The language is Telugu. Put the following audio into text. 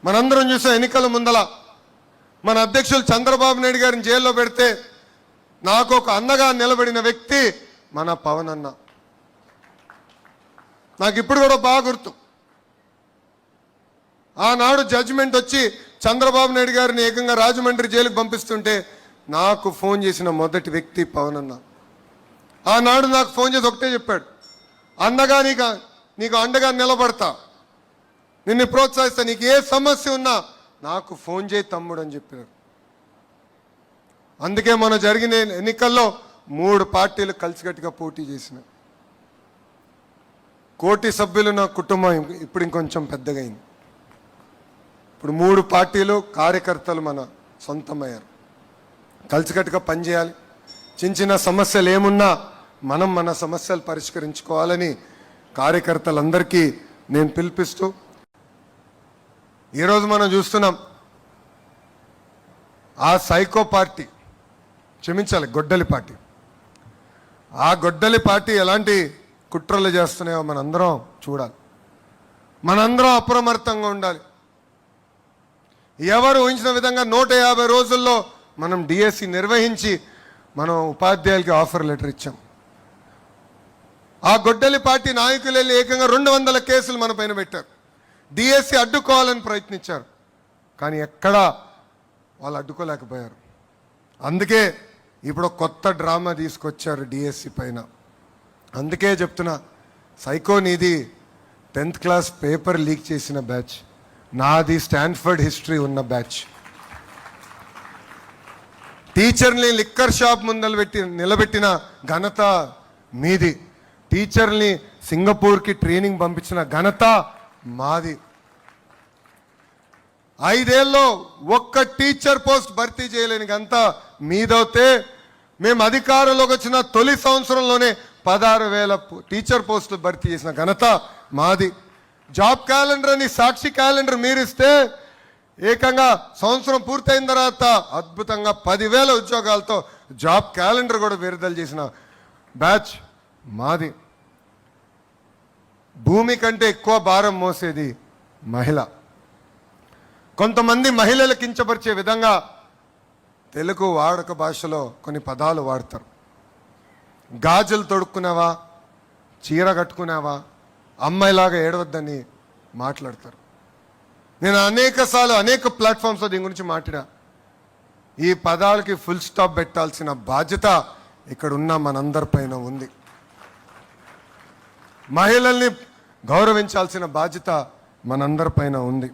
మనందరం చూసాం ఎన్నికల ముందల మన అధ్యక్షులు చంద్రబాబు నాయుడు గారిని జైల్లో పెడితే నాకు ఒక అన్నగా నిలబడిన వ్యక్తి మన పవన్ అన్న. నాకు ఇప్పుడు కూడా బాగా గుర్తు. ఆనాడు జడ్జిమెంట్ వచ్చి చంద్రబాబు నాయుడు గారిని ఏకంగా రాజమండ్రి జైలుకు పంపిస్తుంటే నాకు ఫోన్ చేసిన మొదటి వ్యక్తి పవన్ అన్న. ఆనాడు నాకు ఫోన్ చేసి ఒకటే చెప్పాడు, అన్నగా నీకు అండగా నిలబడతా, నిన్ను ప్రోత్సహిస్తా, నీకు ఏ సమస్య ఉన్నా నాకు ఫోన్ చేయి తమ్ముడు అని చెప్పారు. అందుకే మన జరిగిన ఎన్నికల్లో 3 పార్టీలు కలిసికట్టుగా పోటీ చేసిన. కోటి సభ్యులు నా కుటుంబం ఇప్పుడు ఇంకొంచెం పెద్దగా అయింది. ఇప్పుడు 3 పార్టీలు కార్యకర్తలు మన సొంతమయ్యారు. కలిసికట్టుగా పనిచేయాలి. చిన్న సమస్యలు ఏమున్నా మనం మన సమస్యలు పరిష్కరించుకోవాలని కార్యకర్తలందరికీ నేను పిలిపిస్తూ, ఈరోజు మనం చూస్తున్నాం ఆ సైకో పార్టీ, క్షమించాలి గొడ్డలి పార్టీ, ఆ గొడ్డలి పార్టీ ఎలాంటి కుట్రలు చేస్తున్నాయో మనందరం చూడాలి. మనందరం అప్రమత్తంగా ఉండాలి. ఎవరు ఊహించిన విధంగా 150 రోజుల్లో మనం డిఎస్సి నిర్వహించి మనం ఉపాధ్యాయులకి ఆఫర్ లెటర్ ఇచ్చాం. ఆ గొడ్డలి పార్టీ నాయకులు వెళ్ళి ఏకంగా 200 కేసులు మన పైన పెట్టారు. డిఎస్సి అడ్డుకోవాలని ప్రయత్నించారు, కానీ ఎక్కడా వాళ్ళు అడ్డుకోలేకపోయారు. అందుకే ఇప్పుడు కొత్త డ్రామా తీసుకొచ్చారు డిఎస్సి పైన. అందుకే చెప్తున్నా, సైకో నీది 10th క్లాస్ పేపర్ లీక్ చేసిన బ్యాచ్, నాది స్టాన్ఫర్డ్ హిస్టరీ ఉన్న బ్యాచ్. టీచర్ని లిక్కర్ షాప్ ముందలు నిలబెట్టిన ఘనత మీది. టీచర్ని సింగపూర్కి ట్రైనింగ్ పంపించిన ఘనత మాది. 5 ఏళ్ళలో ఒక్క టీచర్ పోస్ట్ భర్తీ చేయలేని ఘనత మీదవుతే, మేము అధికారంలోకి వచ్చిన తొలి సంవత్సరంలోనే 16,000 టీచర్ పోస్టులు భర్తీ చేసిన ఘనత మాది. జాబ్ క్యాలెండర్ అని సాక్షి క్యాలెండర్ మీరిస్తే ఏకంగా సంవత్సరం పూర్తయిన తర్వాత అద్భుతంగా 10,000 ఉద్యోగాలతో జాబ్ క్యాలెండర్ కూడా విడుదల చేసిన బ్యాచ్ మాది. భూమి కంటే ఎక్కువ భారం మోసేది మహిళ. కొంతమంది మహిళలు కించపరిచే విధంగా తెలుగు వాడుక భాషలో కొన్ని పదాలు వాడతారు. గాజులు తొడుక్కున్నావా, చీర కట్టుకున్నావా, అమ్మాయిలాగా ఏడవద్దని మాట్లాడతారు. నేను అనేక ప్లాట్ఫామ్స్లో దీని గురించి మాట్లాడా. ఈ పదాలకి ఫుల్ స్టాప్ పెట్టాల్సిన బాధ్యత ఇక్కడ ఉన్న మనందరిపైన ఉంది. మహిళల్ని గౌరవించాల్సిన బాధ్యత మనందరిపైన ఉంది.